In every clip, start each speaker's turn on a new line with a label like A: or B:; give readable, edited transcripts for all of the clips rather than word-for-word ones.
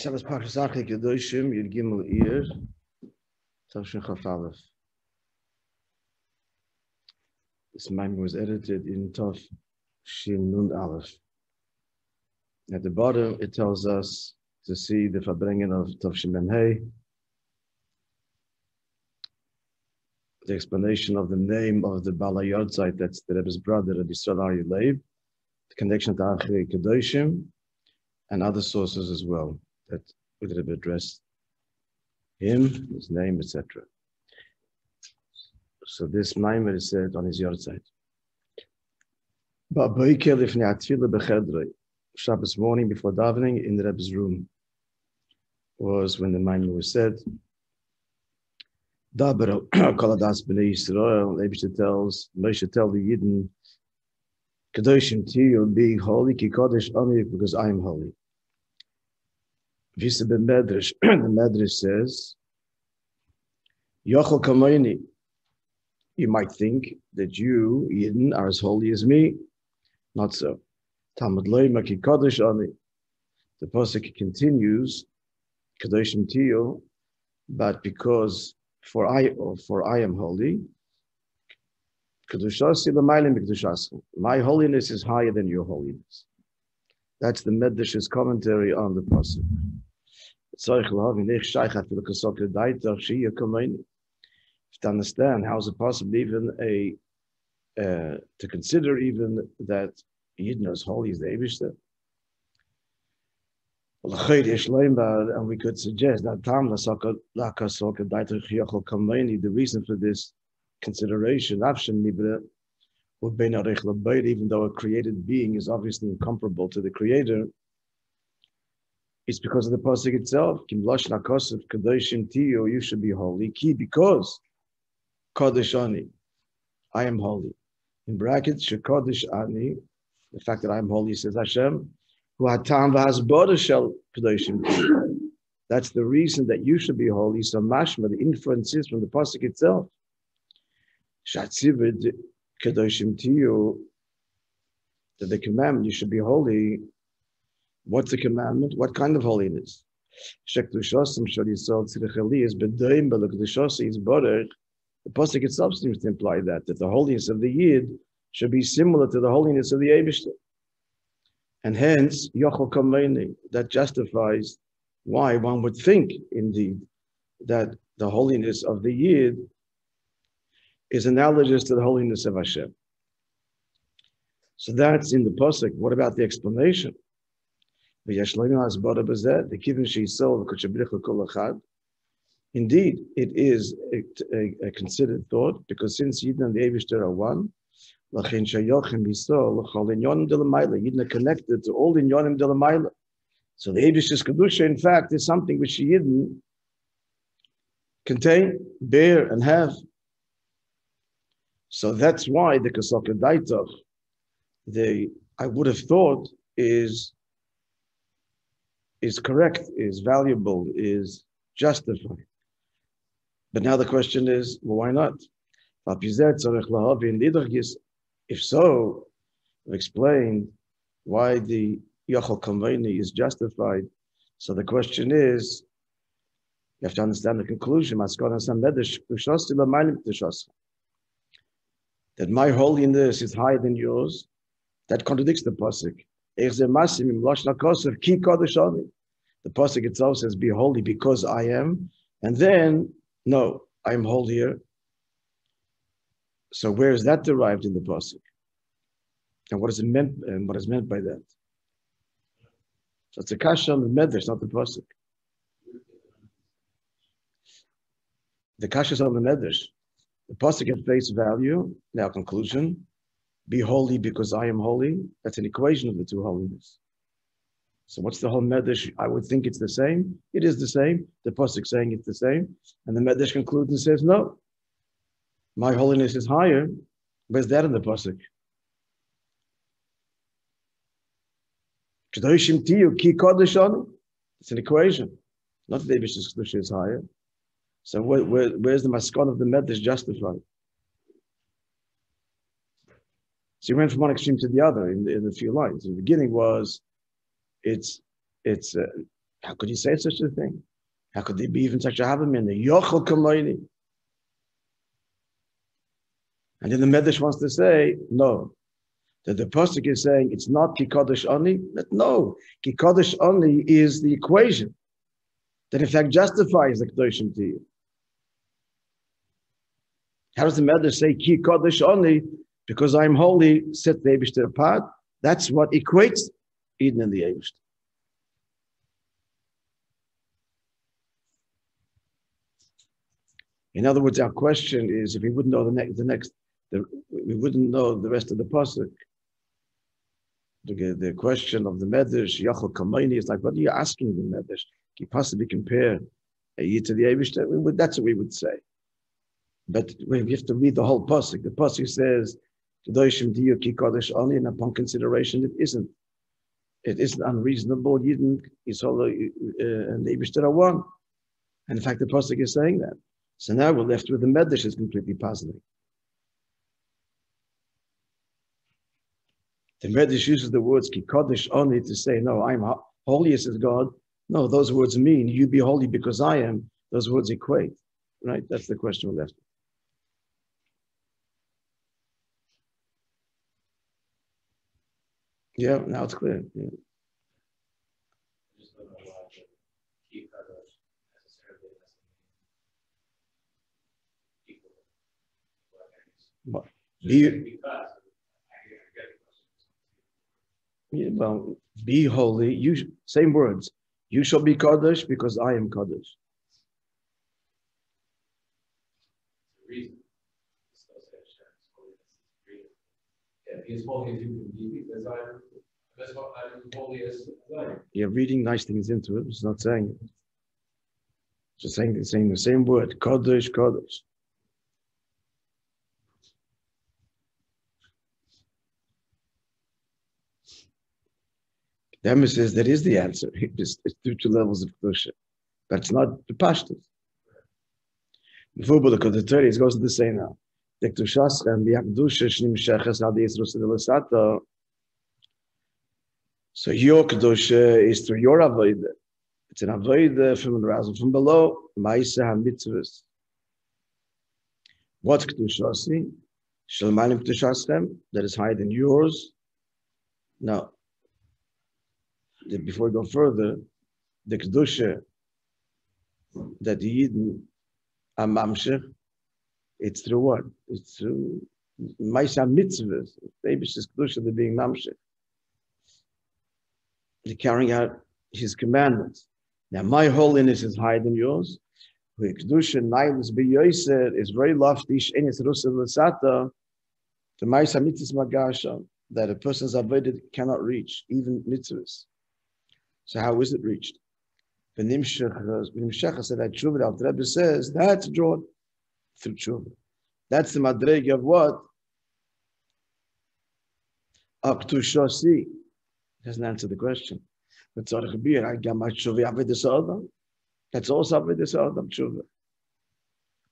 A: Shabbos Parshas Kedoshim Yud Gimel Iyar Tavshin Chaf Aleph. This maamar was edited in Tov Shin Nun Aleph. At the bottom, it tells us to see the Verbringen of Tov Shin Mem Hey, the explanation of the name of the Balei Yortzeit, that's the Rebbe's brother, Rabbi Yisrael Aryeh Leib, the connection to Achrei Kedoshim, and other sources as well that would have addressed him, his name, etc. So this maamar is said on his Yortzeit. Shabbos morning before davening in the Rebbe's room was when the maamar was said. Daber Koladas Bnei Yisrael, Eibishter tells Moishe, tell the Yidden, Kedoshim Tiyehu, being holy, Ki Kodesh Ani, because I am holy. Visa ben Medrash, the Medrash says, Yochel Kamoini, you might think that you, Yidden, are as holy as me. Not so. Talmud Loima Ki Kodesh Ani. The pasuk continues, Kedoshim Tiyehu, but because for I am holy, my holiness is higher than your holiness. That's the Medrash's commentary on the pasuk. To understand how is it possible even to consider even that Yidden is holy as the Eibishter. And we could suggest that the reason for this consideration, even though a created being is obviously incomparable to the Creator, is because of the pasuk itself. You should be holy. Because Kodesh Ani, I am holy. In brackets, Shekodesh Ani, the fact that I am holy, says Hashem. That's the reason that you should be holy. So mashma, the inference is from the pasuk itself. That the commandment, you should be holy. What's the commandment? What kind of holiness? The pasuk itself seems to imply that the holiness of the Yid should be similar to the holiness of the Eibishter. And hence, Yochel Kameini, that justifies why one would think, indeed, that the holiness of the Yid is analogous to the holiness of Hashem. So that's in the pasuk. What about the explanation? Indeed, it is a considered thought, because since Yidden and the Eibishter are one, Yidden are connected to all the Inyonim de l'mayla. So the Eibishter's Kedusha, in fact, is something which Yidden contain, bear, and have. So that's why the Kasaka Daitach, I would have thought, is correct, is valuable, is justified. But now the question is, well, why not? If so, we've explained why the Yochel Kameini is justified. So the question is, you have to understand the conclusion. That my holiness is higher than yours. That contradicts the pasuk. The pasuk itself says, be holy because I am. And then, no, I am holier. So where is that derived in the pasuk? And what is it meant? And what is meant by that? So it's a kasha on the medrash, not the pasuk. The kasha is on the medrash. The pasuk at face value. Now conclusion: be holy because I am holy. That's an equation of the two holiness. So what's the whole medrash? I would think it's the same. It is the same. The pasuk saying it's the same, and the medrash concludes and says no. My holiness is higher. Where's that in the pasuk? Kedoshim Tiyehu ki kodesh ani. It's an equation. Not that the Eibishter's Kedusha is higher. So where's the maskon of the medrash justified? So you went from one extreme to the other in a few lines. The beginning was, it's How could he say such a thing? How could there be even such a havamin? Yochel kamoini. And then the Medrash wants to say, no, that the pasuk is saying it's not ki kodesh oni. But no, ki kodesh oni is the equation that in fact justifies the kedoshim to you. How does the Medrash say ki kodesh oni? Because I'm holy, set the Eibishter apart. That's what equates Eden and the Eibishter. In other words, our question is: if we wouldn't know we wouldn't know the rest of the pasuk. The question of the Medrash, Yochel Kamayni, is like, what are you asking the Medrash? Can you possibly compare a Yid to the Eibishter? That's what we would say. But we have to read the whole pasuk. The pasuk says, "Kedoshim diyu ki kodesh oni," and upon consideration, it isn't. It isn't unreasonable. Yidden is holy, and the Eibishter are one. And in fact, the pasuk is saying that. So now we're left with the Medrash is completely puzzling. The Medrash uses the words ki kodesh oni to say, no, I'm holiest as God. No, those words mean you be holy because I am. Those words equate, right? That's the question we're left with. Yeah, now it's clear. Yeah. But be holy. Same words. You shall be Kodesh because I am Kodesh.
B: He's holy as you can be because I'm holy as I am.
A: You're reading nice things into it. It's not saying it. Just saying the same word. Kodesh, Kodesh. The Emma says that is the answer. It's two levels of Kedusha. But it's not the Pashtus. Before we look at the Torah, it goes to the same now. The Kedushas and the Akdusha Shnim Sheches Ad Yisrus Lasata. So your Kedusha is through your Avodah. It's an Avodah from the arousal from below. Ma'aseh HaMitzvahs. What's Kedushasi? Shalmanim Kedushaschem, that is higher than yours. Now, before we go further, the Kedusha that the Yidden are mamshech, it's through what? It's through Ma'aseh HaMitzvahs. Maybe it's just Kedusha, they're being mamshech. They're carrying out His commandments. Now, my holiness is higher than yours. The Kedusha Nailis B'Yoser is very lofty. She'enis Rusa L'Sata. The Ma'aseh HaMitzvahs Magasha, that a person's avodah cannot reach, even mitzvahs. So how is it reached? The Nimshach said that Tshuva, the Rabbi says, that's drawn through Tshuva. That's the madrega of what? Aktushasi. Doesn't answer the question. But Tzarech Bir, I got my Tshuva Avedis Adam. That's also Avedis Adam Tshuva.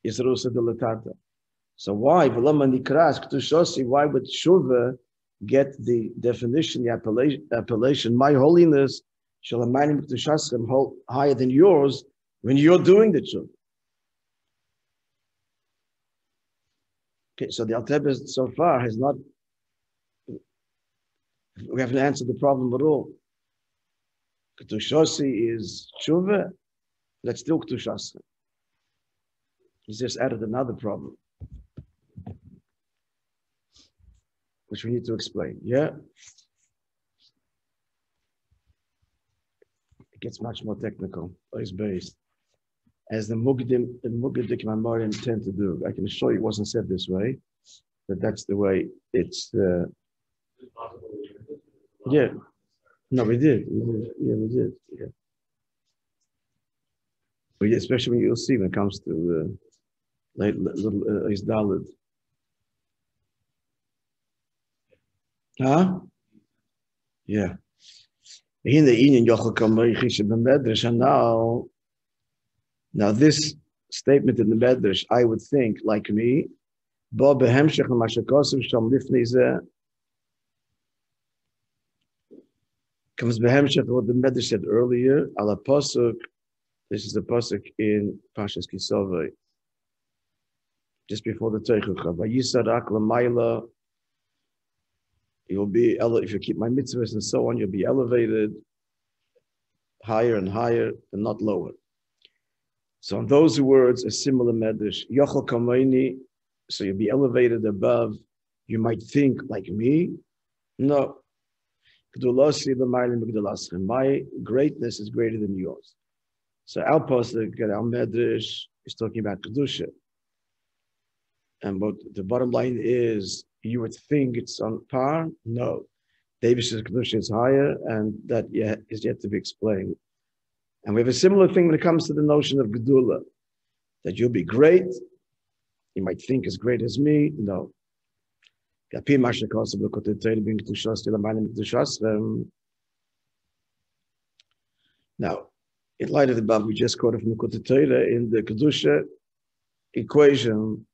A: Yisrosa de Latata. So why? Why would Tshuva get the definition, the appellation, my holiness, higher than yours, when you're doing the Tshuva? Okay, so the Alter Rebbe so far has not, we haven't answered the problem at all. Ketushasi is Tshuva, that's still Ketushasi. He's just added another problem, which we need to explain. Yeah? It gets much more technical. It's based. As the Mugdic Mamorim tend to do. I can assure you it wasn't said this way, but that's the way it's. Yeah. No, we did. Yeah, we did. Yeah. But yeah, especially when you'll see when it comes to little is Dalit. Huh? Yeah. In the Indian now this statement in the Medrash, I would think, like me, Comes behemshech what the Medrash said earlier. Ala pasuk. This is the pasuk in Pashas Kisavei, just before the Tiyehu. Vayisarak l'mayla. You'll be if you keep my mitzvahs and so on. You'll be elevated higher and higher, and not lower. So in those words, a similar medrash. Yochel kamayni. So you'll be elevated above. You might think like me. No. My greatness is greater than yours. So our pasuk, our medrash, is talking about kedusha. And what the bottom line is, you would think it's on par. No. David's kedusha is higher, and that is yet to be explained. And we have a similar thing when it comes to the notion of gedula, that you'll be great. You might think as great as me. No. Now, in light of the above, we just quoted from the Torah in the Kedusha equation,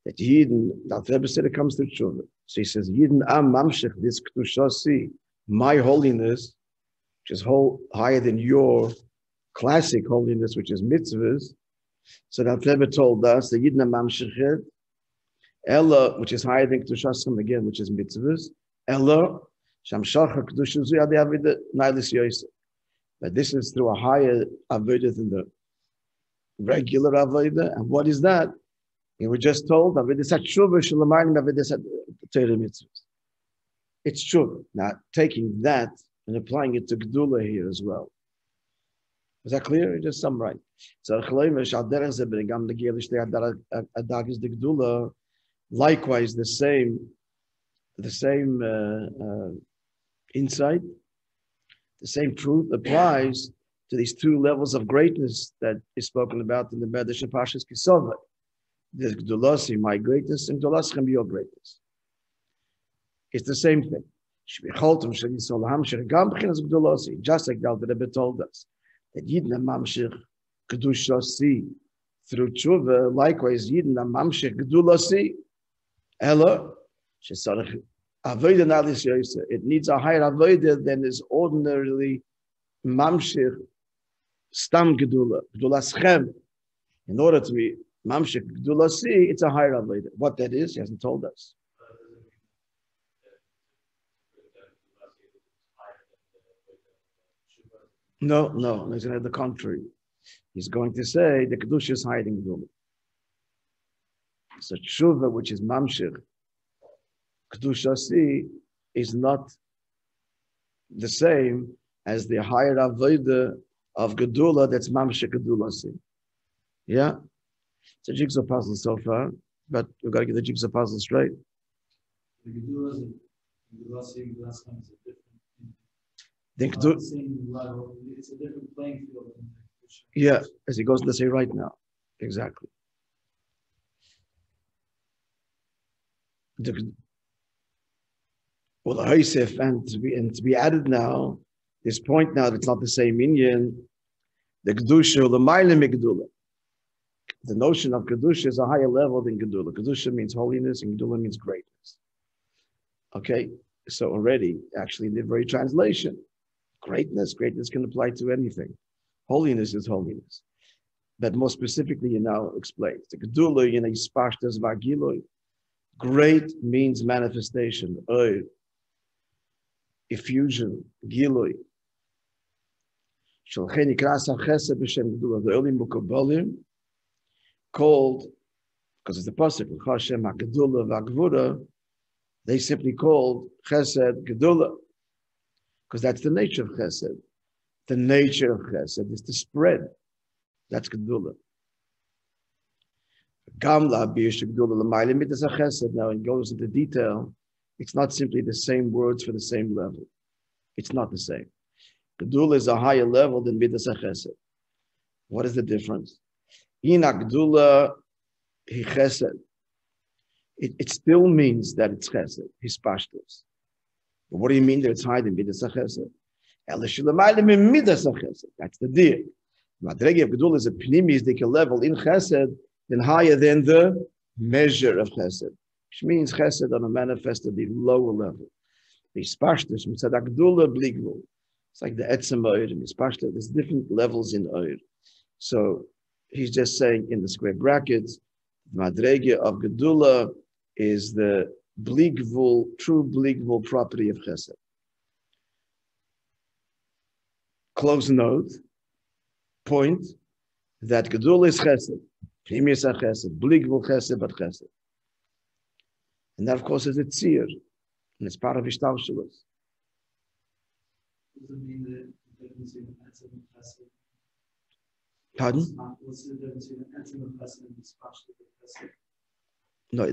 A: that Yidden, that Rabbi said it comes to Tshuva. So he says, Yidden am mamshech this Kedushasi, my holiness, which is higher than your classic holiness, which is mitzvahs. So that Rabbi told us the Yidden am mamshechet, Ella, which is higher than Kedushasim again, which is mitzvahs, Ella, Shamshacha Kedushazu Yadi Avida Nailis Yosef. But this is through a higher Avida than the regular Avida. And what is that? And we just told it's true. Now taking that and applying it to Gedula here as well. Is that clear? Just summarize. So likewise the same insight, the same truth applies to these two levels of greatness that is spoken about in the Medrash of Pashas Kisavei. There's Gdulasi, my greatness, and Gdulasichem, your greatness. It's the same thing. Just like the Rebbe told us that Yidna Mamshech Gdushasi through Tshuva, likewise Yidna Mamshech Gdulasi, Ella, it needs a higher Avodah than is ordinarily Mamshech Stam Gedula, Gdulasichem. In order to be Mamshech Gdulasi, it's a higher Avodah. What that is, he hasn't told us. No, he's going to have the contrary. He's going to say the Kedusha is higher than Gedula. So Tshuva, which is Mamshech Kedushasi, is not the same as the higher Avodah of Gedula that's Mamshech Gedulasi. Yeah? It's a jigsaw puzzle so far, but we've got to get the jigsaw puzzle straight.
C: The Gedula and Gedulasi, last time is a different. Same level. It's a different playing field.
A: Yeah, as he goes to say right now. Exactly. Well, the Haisef, and to be added now, this point now that's not the same Indian, the Kedusha, the Mailim Gedula. The notion of Kedusha is a higher level than Gedula. Kedusha means holiness and Gedula means greatness. Okay, so already, actually, in the very translation, greatness can apply to anything. Holiness is holiness. But more specifically, you now explain. The Gedula, Ispashtas Vagiloi. Great means manifestation, effusion, Giloi. Shalcheni Krasa Chesed B'Shem Gedula. The early Mukabalim called, because it's the pasuk Hashem HaGedula VaGvura, they simply called Chesed Gedula, because that's the nature of Chesed. The nature of Chesed is to spread. That's Gedula. Gamla Bish Gedula L'Mayla Midas HaChesed. Now it goes into detail. It's not simply the same words for the same level. It's not the same. Gedula is a higher level than Midas HaChesed. What is the difference? Ina Gedula Hi Chesed. It still means that it's Chesed, Hispashtos. But what do you mean that it's higher than Midas HaChesed? That's the deal. Madregi of Gedula is a pnimistic level in Chesed, then higher than the measure of Chesed. which means chesed on a manifestedly lower level. It's like the etzem oir, there's different levels in oir. So he's just saying in the square brackets, the madrege of gedula is the true bligvul property of chesed. Close note, point, that gedula is chesed, Vikhi'mi is chesed, bligvul chesed, but chesed. And that, of course, is a tzir, and it's part of Ishtaushalos.
C: Does it mean the difference in etzem and chesed?
A: Pardon?
C: What's the difference in etzem and chesed and especially chesed?
A: No,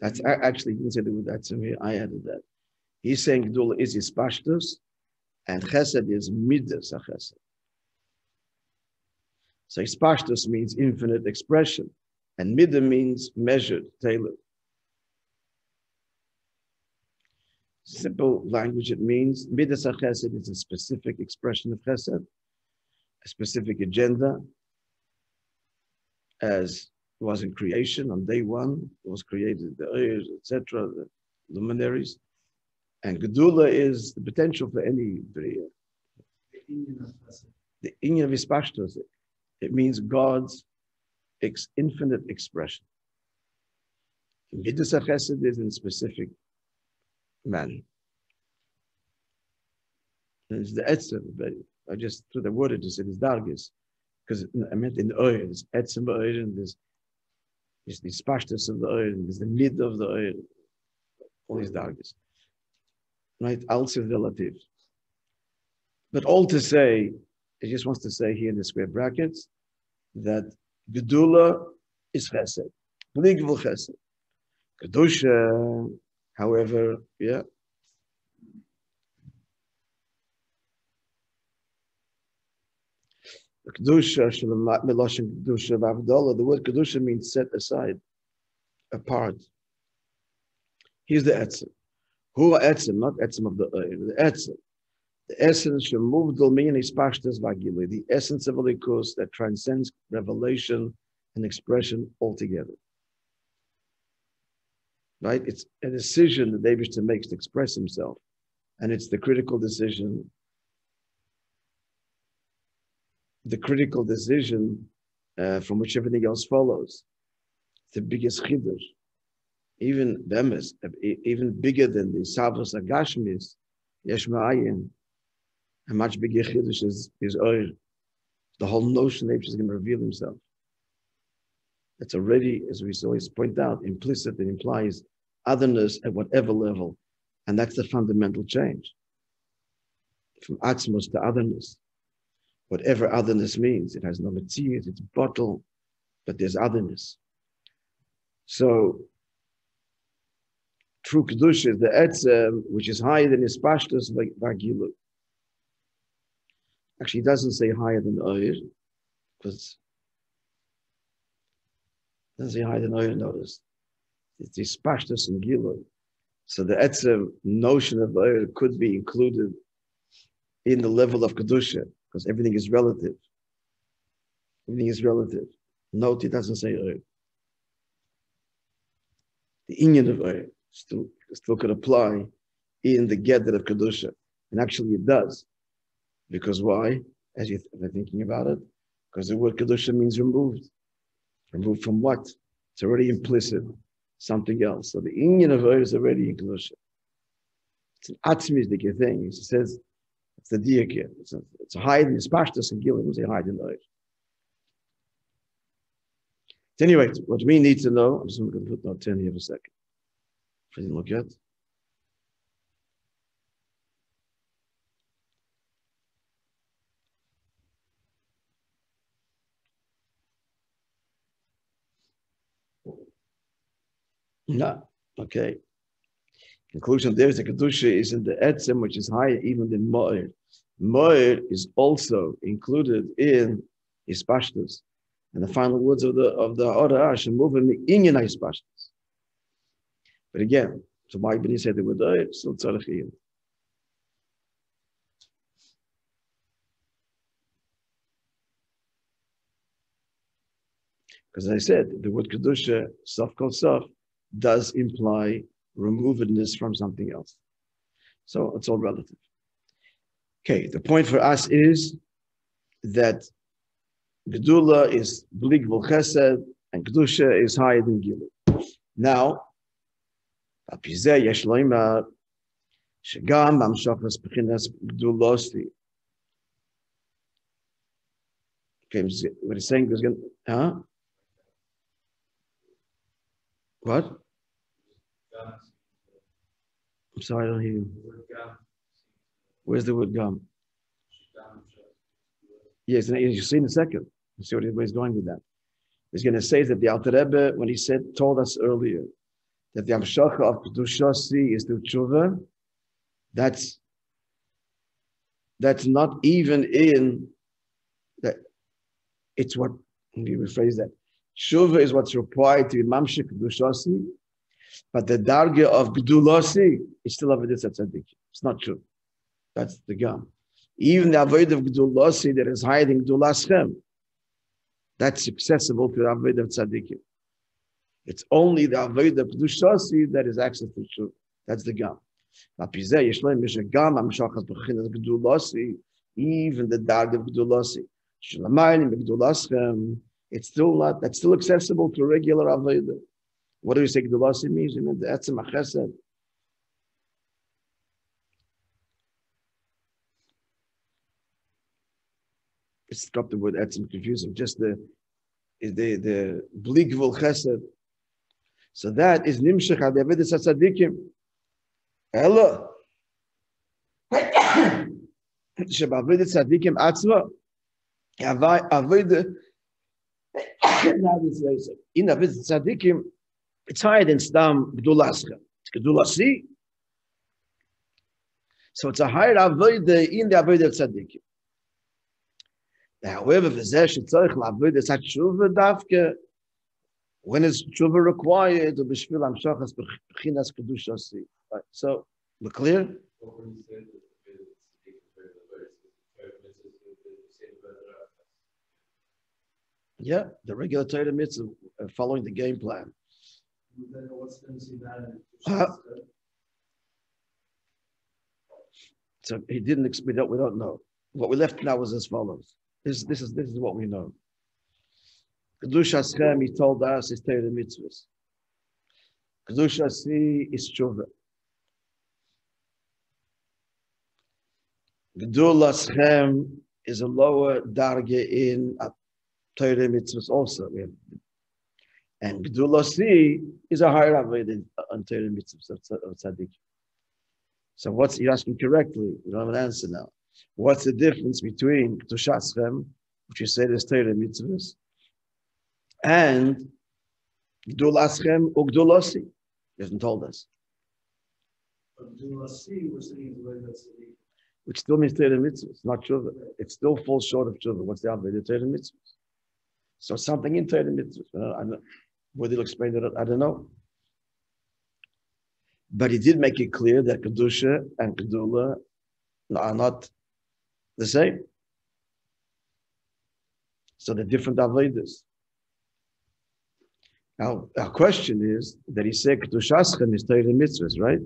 A: that's actually, he didn't say the word etzem here, I added that. He's saying gedula is ispashtus, and chesed is midas chesed. So ispashtus means infinite expression, and midah means measured, tailored. Simple language, it means midas chesed is a specific expression of chesed, a specific agenda, as was in creation on day one. It was created, the ears, etc., the luminaries. And gedula is the potential for any bria. The inyan of ispashtos, it means God's infinite expression. Midas chesed is in a specific manner. And it's the etzem, but I just threw the word, it just said it's dargis, because I meant in the oil, there's etzem oil, and there's the ispashtos of the oil, and there's the mid of the oil, all these dargis. Right? Also relative. But all to say, it just wants to say here in the square brackets that gedula is chesed, bligvul chesed. Kedusha, however, yeah. Kedusha, the word kedusha means set aside, apart. Here's the etzem. Who are etzem, not etzem of the oil, the etzem. The essence the essence of Elikus that transcends revelation and expression altogether. Right? It's a decision that David makes to express himself. And it's the critical decision from which everything else follows. It's the biggest chiddush. Even bemes, even bigger than the savos agashmis, yesh ma'ayin. A much bigger chiddush is oil. The whole notion that is going to reveal himself. It's already, as we always point out, implicit. It implies otherness at whatever level. And that's the fundamental change. From atzmos to otherness. Whatever otherness means, it has no materials, it's bottle, but there's otherness. So, true kedusha is the etzem, which is higher than his pashtus vagilu. Actually, it doesn't say higher than oir, because it doesn't say higher than oir, notice. It's his pashtus and gilu. So the etzem notion of oir could be included in the level of kedusha, because everything is relative. Everything is relative. Note, it doesn't say oir. The inyan of oir still could apply in the gather of kedusha, and actually it does. Because why? As you're thinking about it, because the word kedusha means removed. Removed from what? It's already implicit. Something else. So the inyan of oir is already in kedusha. It's an atzmistic thing. It says it's the diakir. It's a hide in the pashtus and gilim. It's a hide in oir. At any rate, what we need to know, I'm just going to put note 10 here for a second. If I didn't look at. No, okay. Conclusion there is the kedusha is in the etzem, which is higher even than mo'ir. Mo'ir is also included in ispashtus. And the final words of the orah should move in the inyan ispashtus. But again, so why did he say the word oir? Still tzarech. Because I said the word kedusha, sof kol sof, does imply removedness from something else. So it's all relative. Okay, the point for us is that Gedula is bli gvul chesed and Kedusha is higher than Gilui. Now, Apizeh yesh loimar shegam b'amshachas b'chinas Gedulosi. Okay, what he's saying is going to, What? I'm sorry, I don't hear you. Where's the word gam? Yes, you see in a second. You see where he's going with that. He's going to say that the Alter Rebbe, when he told us earlier that the Amshacha of Kedushasi is through tshuva, that's not even in that. It's what, let me rephrase that. Tshuva is what's required to be Mamshik Kedushasi, but the darga of Gedulasi is still Avodas Tzaddik. It's not true. That's the gam. Even the Avodah of Gedulasi that is higher than Gedulaschem, that's accessible to the Avodah of Tzaddik. It's only the Avodah of Kedushasi that is access to Tshuva. That's the gam. Even the darga of Gedulasi. It's still not, that's still accessible to regular Avodah. What do we say Gedulasi means? You know, the Etzem HaChesed. It's dropped the word Etzem, confusing. Just the bli gvul chesed. So that is Nimshach ad Avodas HaTzadikim. Ella. Sheba'avodas HaTzadikim atzma. Avodah. In Avodas HaTzadikim, it's higher than Stam Gedulascha. It's Gedulasi. So it's a higher Avodah in the Avodah of Tzadikim. However, Tzarech la'Avodas HaTshuva Davke, when is Tshuva required, to b'shvil Amshachas b'chinas Kedushasi. Right. So, we're clear? Yeah, the regular Torah mitzvah following the game plan. So he didn't. We don't know. What we left now was as follows. This is what we know. Kedusha Schem, he told us, is Torah mitzvahs. Kedusha Si is tshuva. Gedula Schem is a lower darge in Torah mitzvahs also. And Gedula Si is a higher avodah on Torah mitzvahs of tzaddik. So you're asking correctly, we don't have an answer now. What's the difference between Kedusha Schem, which you said is Torah mitzvahs, and Gedula Schem or Gedula Si? He hasn't told us.
C: Gedula Si, we're saying
A: which still means Torah mitzvahs, not tshuva. It still falls short of tshuva. What's the avodah? Torah mitzvahs. So something in Torah mitzvahs. I don't know. Whether he'll explain it, I don't know. But he did make it clear that Kedusha and Gedula are not the same. So they're different avodas. Now, our question is that he said Kedusha Schem is Torah mitzvahs, right?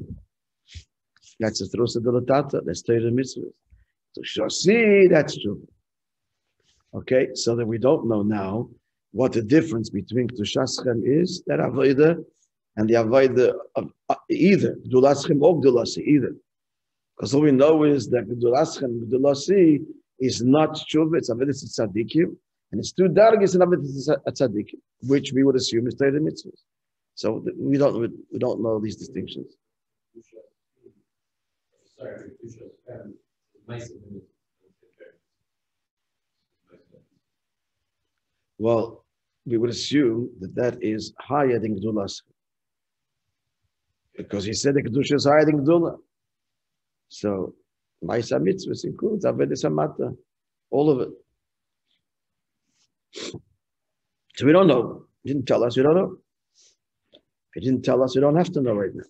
A: That's a Trosa Delatata, that's Torah mitzvahs. Kedusha Si, that's true. Okay, so that we don't know now what the difference between Kedusha Schem is, that avodah, and the avodah of either Gedula Schem or Gedula Si, either. Because all we know is that Gedula Schem, Gedula Si is not tshuva, it's avodah tzadikim, and it's two dargis and avodah tzadikim, which we would assume is Torah mitzvahs. So we don't know these distinctions. Well, we would assume that is higher than Gedula Schem, because he said that Kedusha is higher than Gedula. So, Ma'isa Mitzvahs includes Avodah Samata, all of it. So we don't know. He didn't tell us, we don't know. If he didn't tell us, we don't have to know right now.